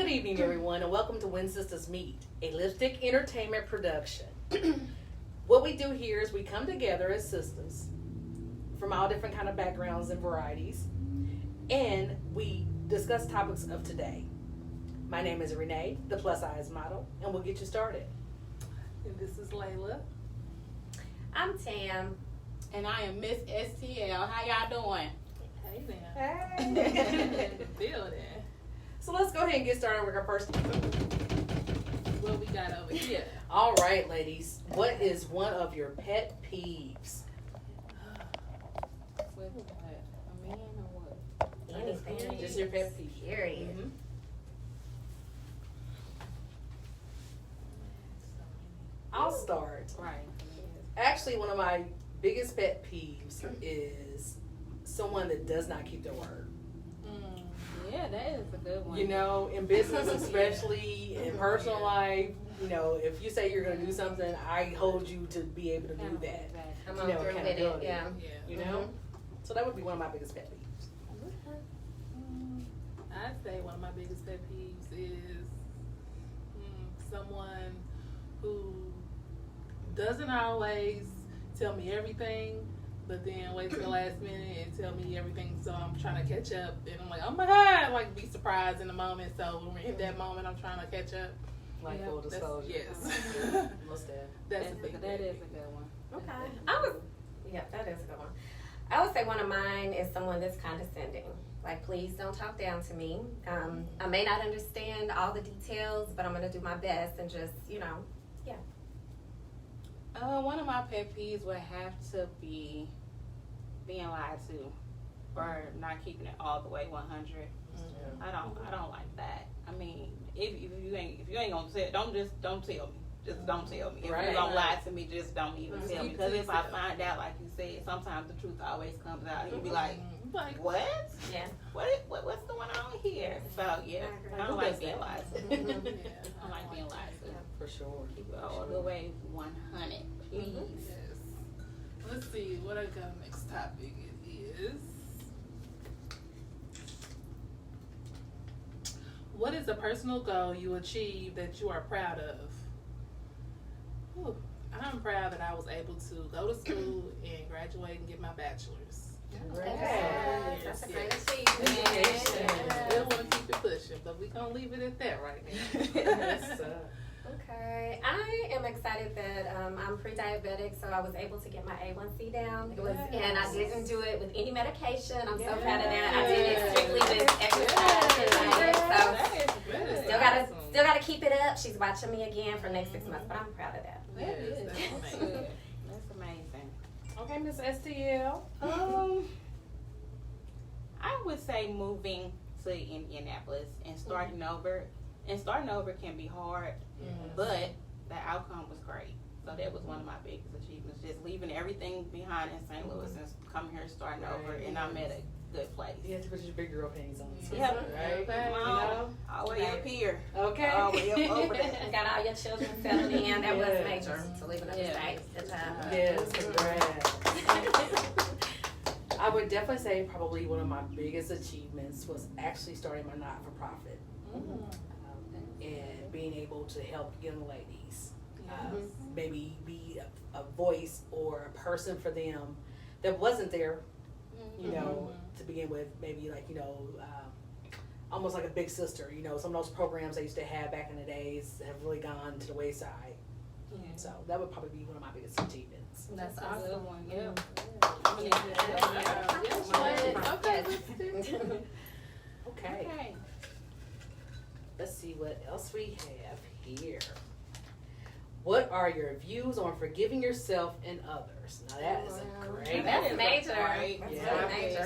evening, everyone, and welcome to When Sistas Meet, a lipstick entertainment production. What we do here is we come together as sisters from all different kind of backgrounds and varieties, and we discuss topics of today. My name is Renee, the plus size model, and we'll get you started. And this is Layla. I'm Tam. And I am Miss STL. How y'all doing? Hey now. Hey. In the building. So let's go ahead and get started with our first. What we got over here? All right, ladies. What is one of your pet peeves? With what? A man or what? Anything. Just your pet peeve. Period. Mhm. I'll start. Right. Actually, one of my biggest pet peeves is someone that does not keep their word. Yeah, that is a good one. You know, in business especially, in personal life, you know, if you say you're going to do something, I hold you to be able to do that. Come You on know, through with it. accountability. Yeah. You know? So that would be one of my biggest pet peeves. I'd say one of my biggest pet peeves is someone who doesn't always tell me everything, but then wait till the last minute and tell me everything, so I'm trying to catch up, and I'm like, oh my god, like be surprised in the moment. So when we're in that moment, I'm trying to catch up. Like full disclosure. Yes. Most of That's a big that pet is peeve. a good one. Okay. Yeah, that is a good one. I would say one of mine is someone that's condescending. Like, please don't talk down to me. I may not understand all the details, but I'm going to do my best and just, One of my pet peeves would have to be being lied to or not keeping it all the way 100. I don't like that. I mean, if you ain't gonna say it, don't tell me. Just don't tell me. If Right. you're gonna lie to me, just don't even tell me. Keep Because to if I yourself. find out, like you said, sometimes the truth always comes out, and you be like, Like, what? yeah. What's going on here? So yeah, I don't like being lied to. I don't like being lied to. For sure. Keep it all the way 100, please. yes. Let's see what I got next topic is. What is a personal goal you achieved that you are proud of? Whew. I'm proud that I was able to go to school and graduate and get my bachelor's. Yes. That's a Yes. great achievement. Education. Still want to keep it pushing, but we're going to leave it at that right now. Yes, Okay, I am excited that I'm pre-diabetic, so I was able to get my A1C down. It was, and I didn't do it with any medication. I'm so proud of that. I did it strictly with exercise and diet. So That is good. still gotta keep it up. She's watching me again for next 6 months, but I'm proud of that. That is. Yes, That's that's good. amazing. That's amazing. Okay, Miss STL. I would say moving to Indianapolis and starting over. And starting over can be hard, but the outcome was great. So that was one of my biggest achievements, just leaving everything behind in St. Louis and coming here starting over, and I'm at a good place. You have to put your big girl panties on. Yeah. Right? Okay. You know? All the way up here. Okay. All the way up over there. Got all your children settled in. That was Yes. major. So leaving up the States. Good job. Yes, congrats. I would definitely say probably one of my biggest achievements was actually starting my not-for-profit and being able to help young ladies. Maybe be a voice or a person for them that wasn't there, you know, to begin with. Maybe like, you know, almost like a big sister. You know, some of those programs I used to have back in the days have really gone to the wayside. So that would probably be one of my biggest achievements. That's A awesome. good one, yeah. Okay. Okay. Okay. Let's see what else we have here. What are your views on forgiving yourself and others? Now that is a great That's is a major. great That's Yeah. really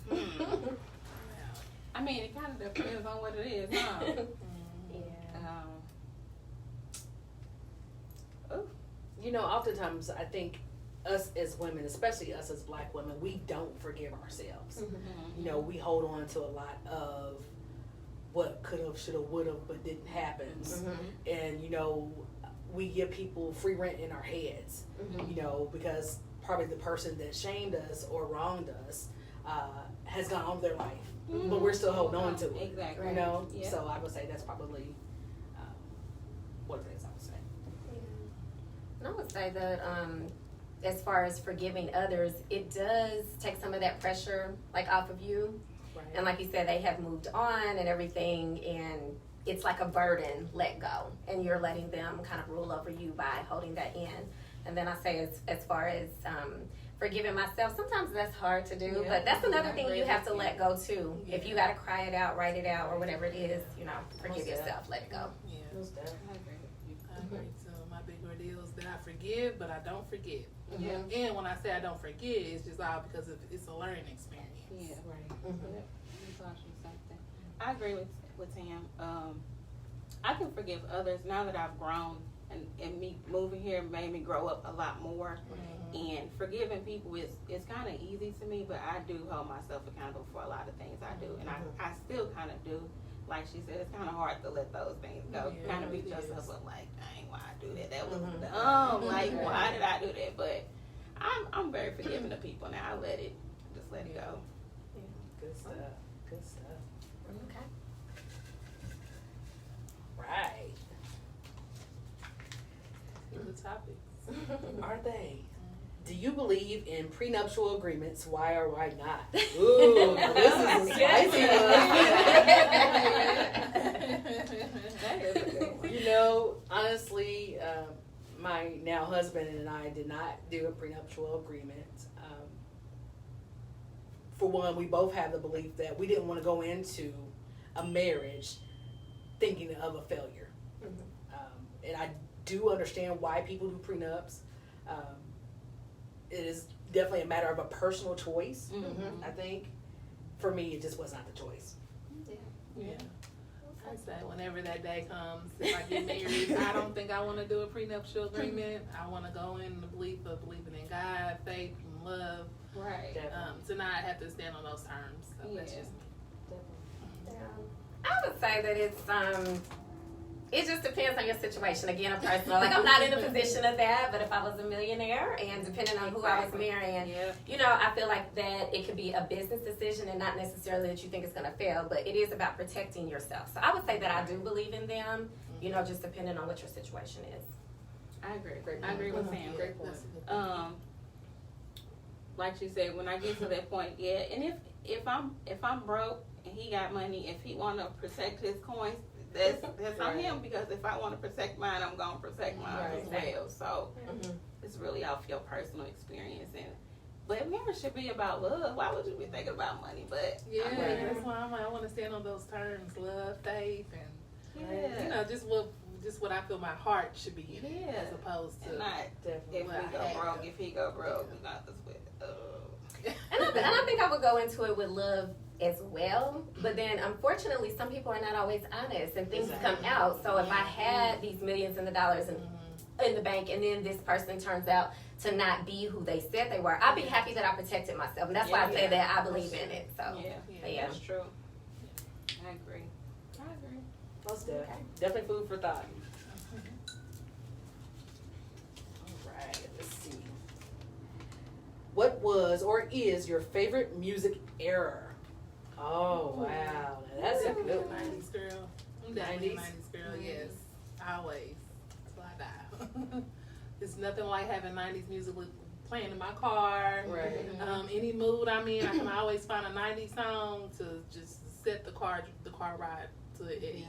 major. I mean, it kind of depends on what it is, huh? You know, oftentimes I think us as women, especially us as black women, we don't forgive ourselves. You know, we hold on to a lot of what could have, should have, would have, but didn't happen. And, you know, we give people free rent in our heads, you know, because probably the person that shamed us or wronged us has gone on with their life, but we're still holding on to it. Exactly. You know, Yeah. so I would say that's probably one of the things I would say. And I would say that as far as forgiving others, it does take some of that pressure like off of you. Right. And like you said, they have moved on and everything, and it's like a burden let go, and you're letting them kind of rule over you by holding that in. And then I say as far as forgiving myself, sometimes that's hard to do, but that's another thing you have to let go too. Yeah. If you got to cry it out, write it out, or whatever it is, forgive yourself, let it go. Yeah. Most definitely. I agree with you. I agree. So my big ordeal is that I forgive, but I don't forget. Yeah. And when I say I don't forget, it's just all because it's a learning experience. Yeah. Right. Yep. You taught you something. I agree with Tam. I can forgive others now that I've grown, and me moving here made me grow up a lot more. And forgiving people is kind of easy to me, but I do hold myself accountable for a lot of things I do, and I still kind of do. Like she said, it's kind of hard to let those things go. Yeah, Kind of beat it yourself is. up, like, dang, why I do that? That was dumb. Like, why did I do that? But I'm very forgiving of people now. I let it go. Good stuff. Good stuff. Okay. Right. Good topics. Are they? Do you believe in prenuptial agreements? Why or why not? Ooh, now this is a spicy That is a good one. You know, honestly, my now husband and I did not do a prenuptial agreement. For one, we both have the belief that we didn't want to go into a marriage thinking of a failure. And I do understand why people do prenups. It is definitely a matter of a personal choice, I think. For me, it just was not the choice. Yeah. I say whenever that day comes, if I get married, I don't think I want to do a prenuptial agreement. I want to go in the belief of believing in God, faith, and love. Right. To not have to stand on those terms. So that's just me. I would say that it just depends on your situation. Again, a personal. Like, I'm not in a position of that, but if I was a millionaire and depending on who I was marrying, I feel like that it could be a business decision and not necessarily that you think it's going to fail, but it is about protecting yourself. So I would say that I do believe in them, just depending on what your situation is. I agree. I agree with Sam. Great point. Like she said, when I get to that point, and if I'm broke and he got money, if he want to protect his coins, that's on him, because if I want to protect mine, I'm gonna protect mine as well. So it's really off your personal experience, but marriage should be about love. Why would you be thinking about money? But That's why I want to stand on those terms: love, faith, and just what I feel my heart should be in it, as opposed to and not if we go broke. If he go broke, we got this with. And I think I would go into it with love as well, but then unfortunately some people are not always honest and things come out. So if I had these millions of dollars in the bank and then this person turns out to not be who they said they were, I'd be happy that I protected myself, and that's why I say that I believe in it. So That's true. I agree. Most definitely food for thought. All right, let's see. What was or is your favorite music era? Oh, wow. Now that's a good one. 90s girl. I'm definitely a 90s girl, yes. Always. Till I die. It's nothing like having 90s music playing in my car. Right. Any mood I'm in, I can always find a 90s song to just set the car ride to at ease.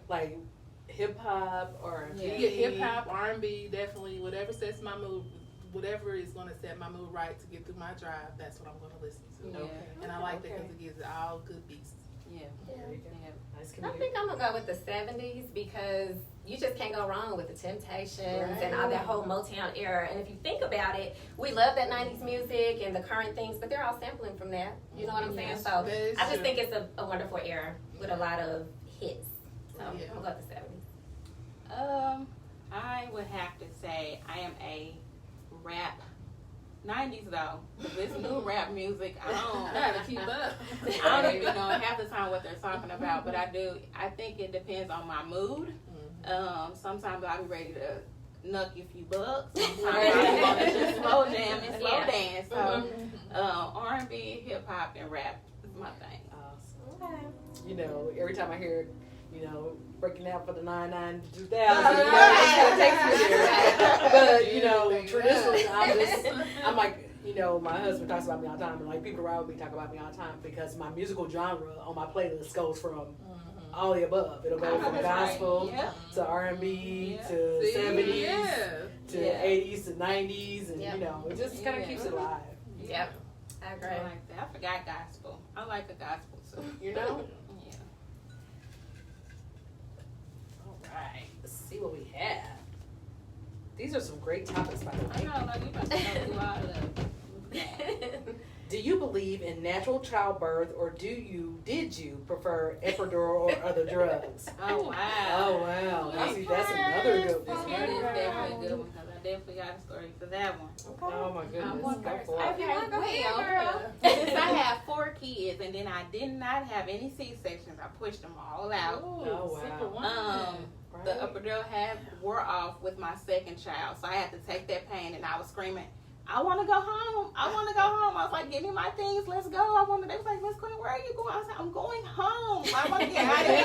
Like hip hop or Hip hop, R&B, definitely. Whatever sets my mood, whatever is going to set my mood right to get through my drive, that's what I'm going to listen to. And I like that because it gives it all good beats. Nice I think I'm gonna go with the 70s because you just can't go wrong with the Temptations and all that whole Motown era. And if you think about it, we love that 90s music and the current things, but they're all sampling from that. You know what I'm saying? So I just think it's a wonderful era with a lot of hits. So I'm gonna go with the 70s. I would have to say I am a rap. 90s though, this new rap music, I gotta keep up. I don't even know half the time what they're talking about, but I think it depends on my mood. Sometimes I'll be ready to knuck a few bucks. Sometimes I want to just slow jam and slow dance. So R&B, hip hop, and rap is my thing. Awesome. Okay. You know, every time I hear, you know, breaking out for the 99 to 2000, it kind of takes me there. But you know, traditionally, I'm like. You know, my husband talks about me all the time, and like people around me talk about me all the time because my musical genre on my playlist goes from all the above. It'll go from gospel to R&B to 70s to 80s to 90s, and you know, it just kind of keeps it alive. Yep, I agree. I like that. I forgot gospel. I like a gospel too. You know? Yeah. All right, let's see what we have. These are some great topics, by the way. I know, like you about to go through all of them. Do you believe in natural childbirth, or did you prefer epidural or other drugs? Oh wow! Oh wow! I see, that's another good one. That is definitely a good one because I definitely got a story for that one. Oh my goodness! want Go first. for it. Okay, go ahead, girl. Since I have 4 kids and then I did not have any C-sections, I pushed them all out. Oh wow! The epidural wore off with my second child, so I had to take that pain, and I was screaming, I want to go home. I want to go home. I was like, give me my things. Let's go. They was like, Miss Quinn, where are you going? I was like, I'm going home. I want to get out of here.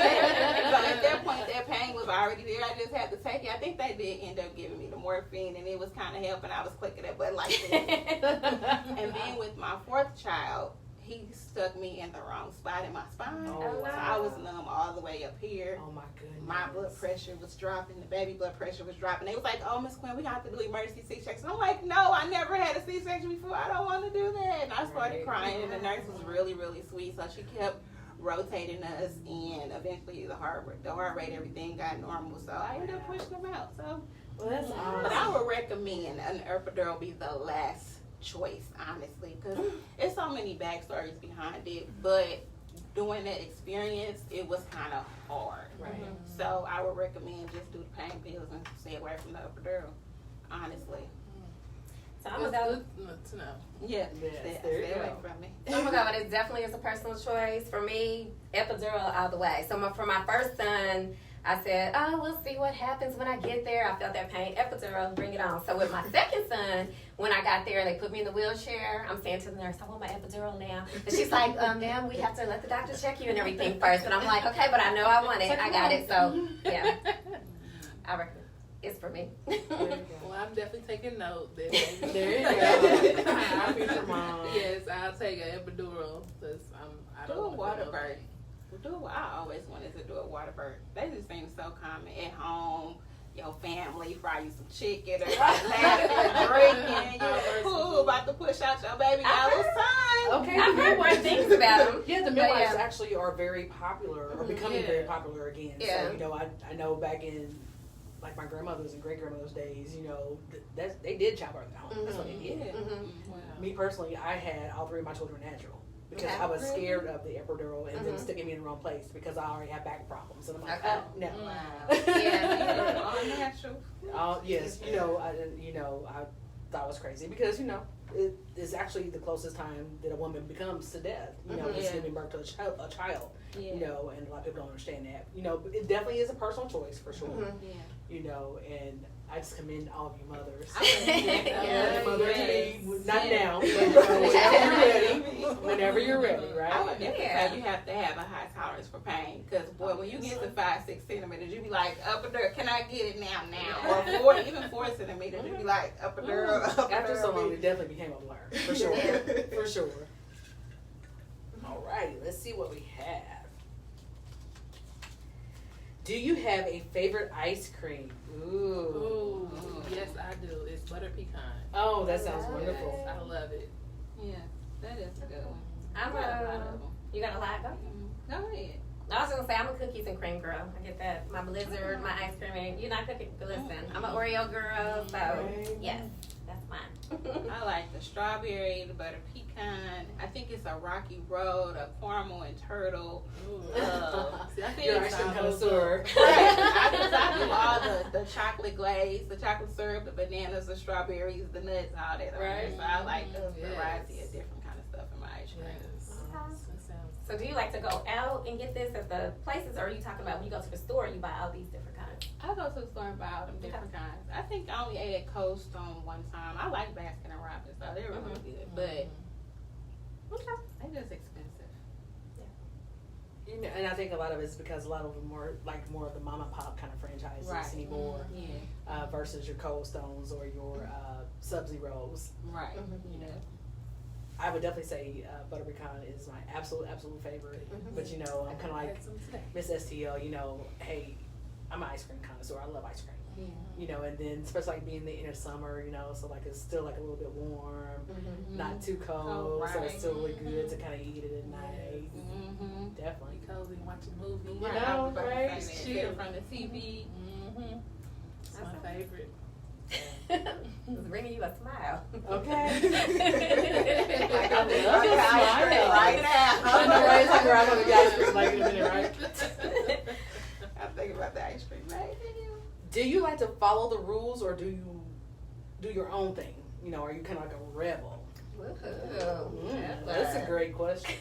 So at that point, that pain was already there. I just had to take it. I think they did end up giving me the morphine, and it was kind of helping. I was clicking that butt like this. And then with my 4th child, he stuck me in the wrong spot in my spine. Oh, So wow. I was numb all the way up here. Oh my goodness! My blood pressure was dropping. The baby blood pressure was dropping. They was like, oh, Miss Quinn, we got to do emergency C-section. I'm like, no, I never had a C-section before. I don't want to do that. And I started crying, and the nurse was really, really sweet. So she kept rotating us, and eventually the heart rate, everything got normal. So I ended up pushing them out. So, Well, that's awesome. but I would recommend an epidural be the last choice, honestly, because there's so many backstories behind it. But doing that experience, it was kind of hard. Right. So I would recommend just do the pain pills and stay away from the epidural, honestly. So I'm gonna go. Good to know. Yeah, Yes, stay there you away go. from me. So I'm gonna go. It definitely is a personal choice for me. Epidural all the way. So for my first son, I said, oh, we'll see what happens when I get there. I felt that pain. Epidural, bring it on. So with my second son, when I got there, they put me in the wheelchair. I'm saying to the nurse, I want my epidural now. And she's like, ma'am, we have to let the doctor check you and everything first. And I'm like, okay, but I know I want it. I got it. So, yeah. I reckon it's for me. Well, I'm definitely taking note. That There you go. I'll be your mom. Yes, I'll take an epidural because I Do don't a want water to birth. I always wanted to do a water birth. They just seem so common at home. Your family fry you some chicken or laughing, drinking. You're in the pool about to push out your baby. Now it's time. Okay. I've heard more things about them. Yeah, the But midwives yeah. actually are very popular, or becoming very popular again. Yeah. So, you know, I know back in, like, my grandmother's and great-grandmother's days, you know, they did childbirth at home. That's what they did. Wow. Me personally, I had all 3 of my children natural. Because Okay. I was scared of the epidural and them sticking me in the wrong place because I already have back problems. And I'm like, Okay. oh, no. Wow. Yeah. All natural. Yes, I thought it was crazy because, you know, it is actually the closest time that a woman becomes to death, you know, just Yeah. giving birth to a child, Yeah. you know, and a lot of people don't understand that. You know, but it definitely is a personal choice for sure, Yeah. you know, and I just commend all of you mothers. Yeah. Mother to me, not Yeah. now, but you know, whenever you're ready, whenever you're ready, I right? would definitely Yeah. say you have to have a high tolerance for pain. Because, boy, when you get to 5-6 centimeters, you be like, epidural, can I get it now? Or even 4 centimeters, you be like, epidural, After so long, epidural. it definitely became a blur, for sure, for sure. All righty, let's see what we have. Do you have a favorite ice cream? Ooh. Ooh, yes, I do. It's butter pecan. Oh, that sounds Yes. wonderful. I love it. Yeah, that is a good one. I'm I got a lot a, of them. you got a lot though? Go ahead. I was gonna say I'm a cookies and cream girl. I get that. My Blizzard, my ice cream, and you're not cooking. But listen, I'm an Oreo girl, so Right. yes, that's mine. I like the strawberry, the butter pecan. I think it's a rocky road, a caramel and turtle. Ooh. Uh, See, I think You're it's actually all connoisseur. those- I do all the chocolate glaze, the chocolate syrup, the bananas, the strawberries, the nuts, all that. Right. So I like the Yes. variety of different kind of stuff in my ice cream. Yes. That sounds. So do you like to go out and get this at the places, or are you talking about when you go to the store, you buy all these different kinds? kinds? I go to the store and buy all them different kinds. I think I only ate at Cold Stone one time. I like Baskin and Robbins, so they're really good, but they're just expensive. You know, and I think a lot of it's because a lot of them are like more of the mom and pop kind of franchises anymore, versus your Cold Stones or your Sub-Zeros. Right. You know, I would definitely say butter pecan is my absolute favorite. But you know, I'm kind of like Miss STL. You know, hey, I'm an ice cream connoisseur. I love ice cream. You know, and then especially like being the end of summer, you know, so like it's still like a little bit warm, not too cold, so it's still really good to kind of eat it at night. Definitely cozy, watching a movie. You know, right? Chill from the TV. It's my favorite. It's bringing you a smile. Okay. Like, I love your ice cream right now. I know, right? It's like I'm gonna be ice cream like in a minute, right? I'm thinking about the ice cream right now. Do you like to follow the rules or do you do your own thing? You know, are you kind of like a rebel? That's a great question.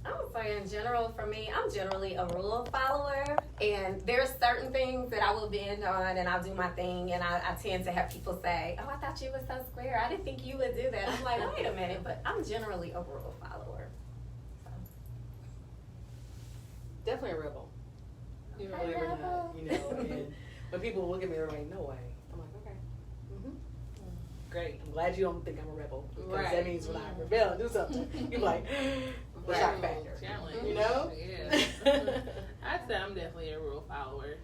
I would say in general, for me, I'm generally a rule follower, and there's certain things that I will bend on and I'll do my thing, and I tend to have people say, oh, I thought you were so square. I didn't think you would do that. I'm like, wait a minute, but I'm generally a rule follower. So. Definitely a rebel. Okay, Believe it or not, rebel. you know, and when people look at me, they're like, no way. I'm like, okay. Great. I'm glad you don't think I'm a rebel. Because that means when I rebel and do something, you're like, the shock factor. Challenge. You know? Yeah. I'd say I'm definitely a rule follower.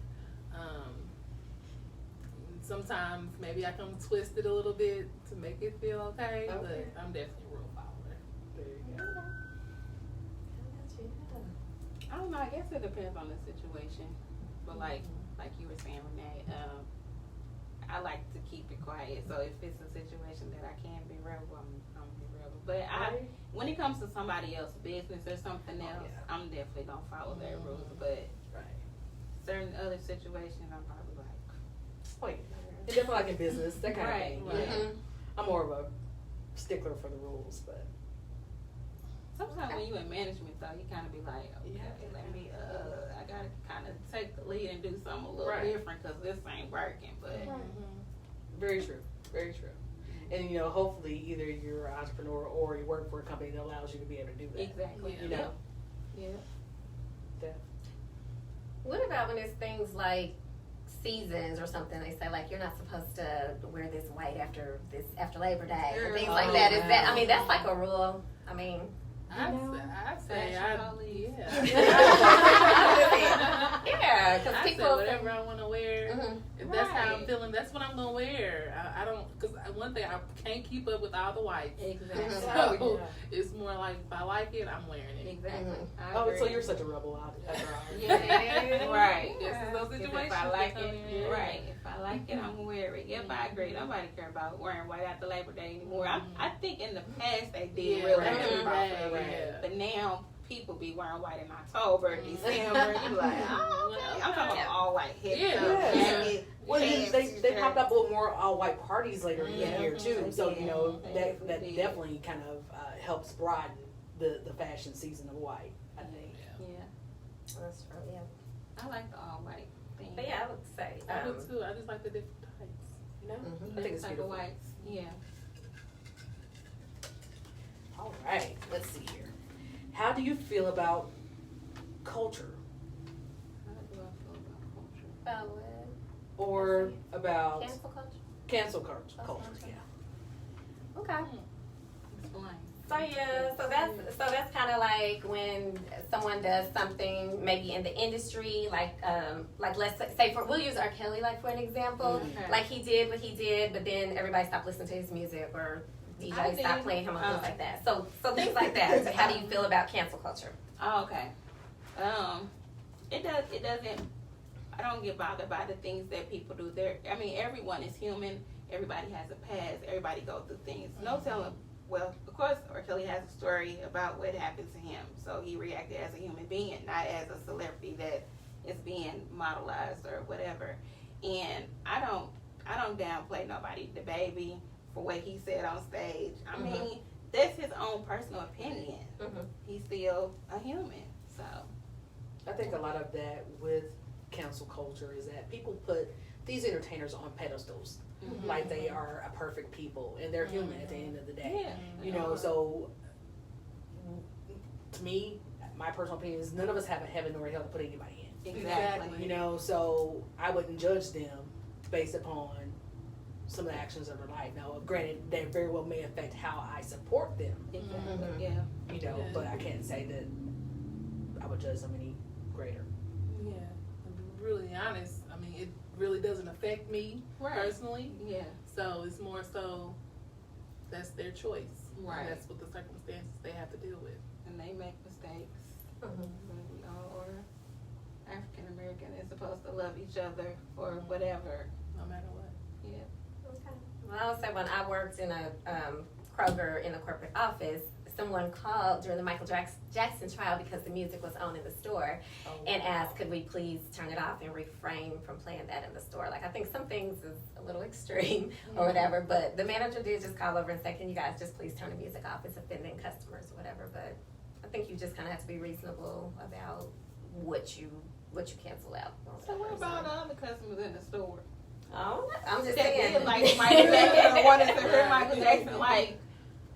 Sometimes maybe I can twist it a little bit to make it feel okay, but I'm definitely a rule follower. There you go. I don't know. I guess it depends on the situation, but like you were saying, Renee, I like to keep it quiet. So if it's a situation that I can be rebel, I'm be rebel. But when it comes to somebody else's business or something else, I'm definitely gonna follow their rules. But certain other situations, I'm probably like, oh yeah, it's definitely like in business, that kind of thing. Right. Yeah. I'm more of a stickler for the rules, but sometimes when you in management though, you kind of be like, okay, let me, I gotta kind of take the lead and do something a little different because this ain't working. But very true, very true. And you know, hopefully, either you're an entrepreneur or you work for a company that allows you to be able to do that. Exactly. You know. Yeah. What about when it's things like seasons or something? They say like you're not supposed to wear this white after Labor Day or things like that. Is that? I mean, that's like a rule. I mean. I'd say yeah, because I people say whatever I want to wear. If that's how I'm Right. feeling, that's what I'm gonna wear. I don't, because one thing, I can't keep up with all the whites. Exactly. So it's more like if I like it, I'm wearing it. Exactly. I Oh, agree. so you're such a rebel after all. Yeah. Right. This is those If situations. I like that come it, in. right. If I like it, I'm gonna wear it. Yep, I agree. Nobody care about wearing white after Labor Day anymore. I think in the past they did really back in care the about day, it. But now people be wearing white in October, December. You like, oh, okay. I'm talking about all white hip jacket. Well, pants, they shirt. popped up with more all white parties later in the year too. They So did. you know They that did. definitely kind of helps broaden the fashion season of white. I think. Yeah, That's true. Yeah. I like the all white thing. But yeah, I would say. I do too. I just like the different types. You know, Mhm. I think it's Type of beautiful. whites. Yeah. All right, let's see here. How do you feel about culture, How do I feel about culture? About what? or about Cancel culture. cancel culture? Yeah. Okay. Explain. So yeah, so that's kind of like when someone does something maybe in the industry, like let's say we'll use R. Kelly like for an example, Okay. like he did what he did, but then everybody stopped listening to his music or I DJ did. stopped playing him or things like that. So things like that. So how do you feel about cancel culture? Oh, okay. It doesn't. I don't get bothered by the things that people do. Everyone is human. Everybody has a past. Everybody goes through things. No telling. Well, of course, R. Kelly has a story about what happened to him. So he reacted as a human being, not as a celebrity that is being modelized or whatever. And I don't downplay nobody, the baby, for what he said on stage. I mean, that's his own personal opinion. He's still a human. So I think a lot of that with cancel culture is that people put these entertainers on pedestals like they are a perfect people, and they're human at the end of the day. Yeah. You know, so to me, my personal opinion is none of us have a heaven nor a hell to put anybody in. Exactly. You know, so I wouldn't judge them based upon some of the actions of their life. Now, granted, they very well may affect how I support them. Exactly. Yeah. You know, but I can't say that I would judge them any greater. Yeah, to be really honest, I mean, it really doesn't affect me personally. Yeah. So it's more so that's their choice. Right. That's what the circumstances they have to deal with. And they make mistakes. Mhm. We all are African American and supposed to love each other for whatever. No matter what. Yeah. Okay. Well, I would say when I worked in a Kroger in a corporate office, someone called during the Michael Jackson trial because the music was on in the store and asked, could we please turn it off and refrain from playing that in the store? Like, I think some things is a little extreme or whatever, but the manager did just call over and say, can you guys just please turn the music off? It's offending customers or whatever. But I think you just kind of have to be reasonable about what you cancel out. So what about the other customers in the store? Oh, I'm just That saying. did like Michael Jackson or wanted to hear Michael Jackson, like,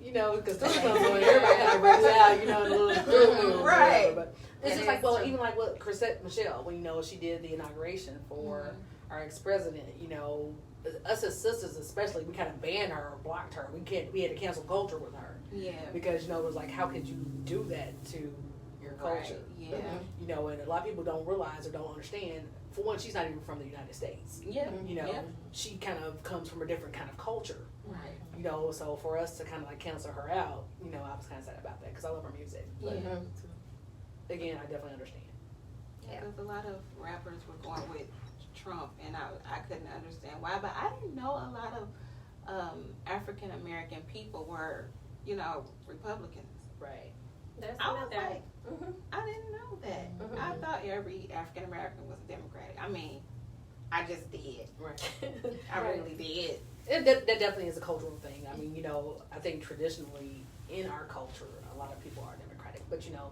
You know, because comes on, everybody kind of breaks out, you know, in a little groove. Right. But it's It just like, is well, true. even like what Chrisette Michelle, when, you know, she did the inauguration for our ex-president, you know, us as sisters especially, we kind of banned her or blocked her. We had to cancel culture with her. yeah. Because, you know, it was like, how could you do that to your culture? Right. Yeah. You know, and a lot of people don't realize or don't understand. For one, she's not even from the United States. Yeah. You know, Yeah. she kind of comes from a different kind of culture. Right. You know, so for us to kind of like cancel her out, you know, I was kind of sad about that because I love her music. But again, I definitely understand. Yeah. Because a lot of rappers were going with Trump, and I couldn't understand why. But I didn't know a lot of African American people were, you know, Republicans. Right. There's I some was out there. like, I didn't know that. Mhm. I thought every African American was Democratic. I mean, I just did. Right. I really did. That definitely is a cultural thing. I mean, you know, I think traditionally in our culture, a lot of people are Democratic. But, you know,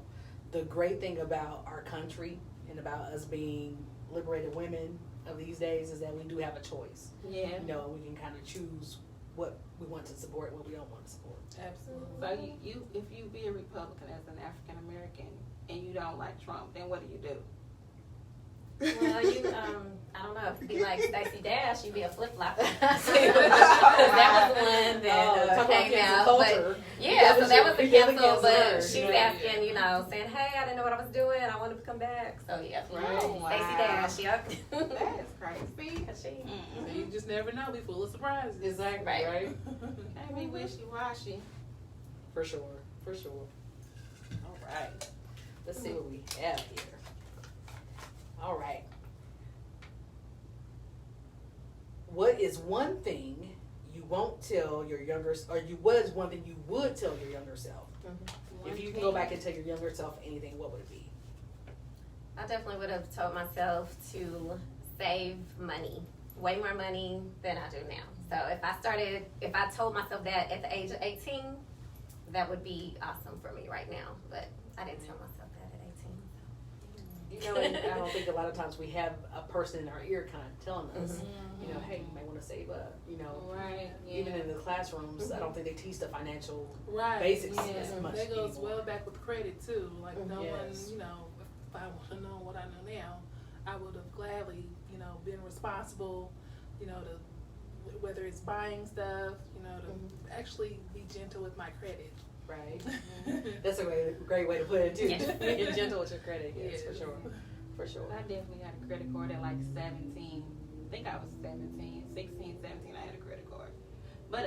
the great thing about our country and about us being liberated women of these days is that we do have a choice. Yeah. You know, we can kind of choose what we want to support and what we don't want to support. Absolutely. So you if you be a Republican as an African American and you don't like Trump, then what do you do? Well, you, I don't know, if you be like Stacey Dash, you'd be a flip-flopper. That was the one that came out. But, yeah, so that was the cancel, but she was asking, you know, saying, hey, I didn't know what I was doing, I wanted to come back. So, yeah, Oh, wow. Stacey Dash, yep. That is crazy. She, So you just never know. Be full of surprises. Exactly. Right. Can't be wishy-washy. For sure. For sure. All right. Let's see what we have here. All right. What is one thing you won't tell your younger, or what is one thing you would tell your younger self? If you can go back and tell your younger self anything, what would it be? I definitely would have told myself to save money, way more money than I do now. So if I told myself that at the age of 18, that would be awesome for me right now. But I didn't tell myself that at 18. You know, and I don't think a lot of times we have a person in our ear kind of telling us, you know, hey, you might want to save up. You know, Right. Yeah. even in the classrooms, I don't think they teach the financial Right. basics Yeah. as much That goes anymore. well back with credit too. Like no Yes. one, you know, if I would have known what I know now, I would have gladly, you know, been responsible, you know, to whether it's buying stuff, you know, to actually be gentle with my credit. Right. That's a great way to put it too. Yeah. Being gentle with your credit, yes, for Yeah. sure. For sure. I definitely had a credit card at like 17. I think I was 17, 16, 17. I had a credit card. But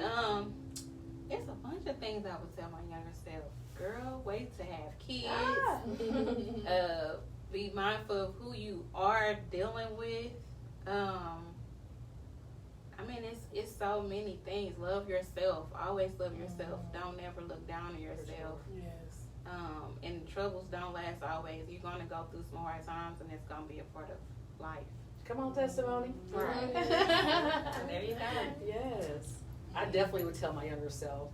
it's a bunch of things I would tell my younger self. Girl, wait to have kids. Be mindful of who you are dealing with. I mean, it's so many things. Love yourself. Always love yourself. Don't ever look down on yourself. Yes. And troubles don't last always. You're gonna go through some hard times, and it's gonna be a part of life. Come on, testimony. Right. There you go. Yes. I definitely would tell my younger self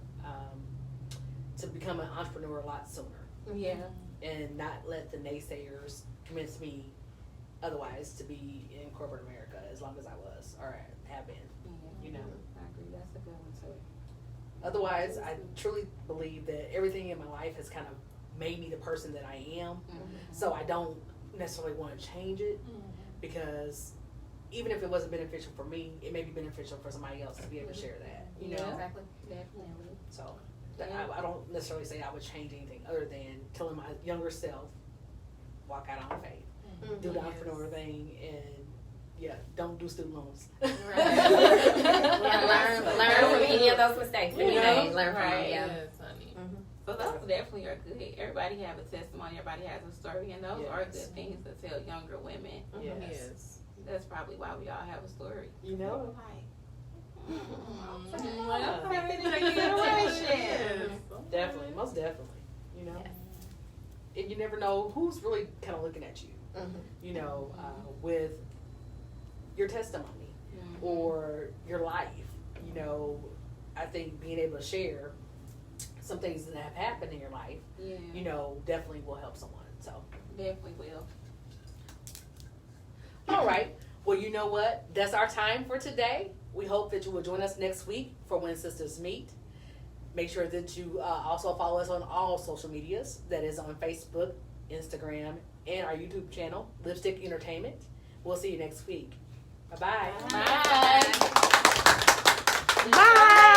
to become an entrepreneur a lot sooner Yeah. and not let the naysayers convince me otherwise to be in corporate America as long as I was or have been. You know. I agree. That's a good one too. Otherwise, I truly believe that everything in my life has kind of made me the person that I am. So I don't necessarily want to change it because even if it wasn't beneficial for me, it may be beneficial for somebody else to be able to share that. You know. Exactly. Definitely. So I don't necessarily say I would change anything other than telling my younger self, walk out on faith, do the entrepreneur thing, and don't do student loans. Learn from any of those mistakes that you made. Learn from them. Yeah. Yes, honey. So those definitely are good. Everybody have a testimony. Everybody has a story, and those are good things to tell younger women. Yes. That's probably why we all have a story. You know. Definitely, most definitely. You know, and you never know who's really kind of looking at you. You know, with your testimony or your life. You know, I think being able to share some things that have happened in your life, you know, definitely will help someone. So definitely will. All right. Well, you know what? That's our time for today. We hope that you will join us next week for When Sisters Meet. Make sure that you also follow us on all social medias. That is on Facebook, Instagram, and our YouTube channel, Lipstick Entertainment. We'll see you next week. Bye-bye. Bye. Bye.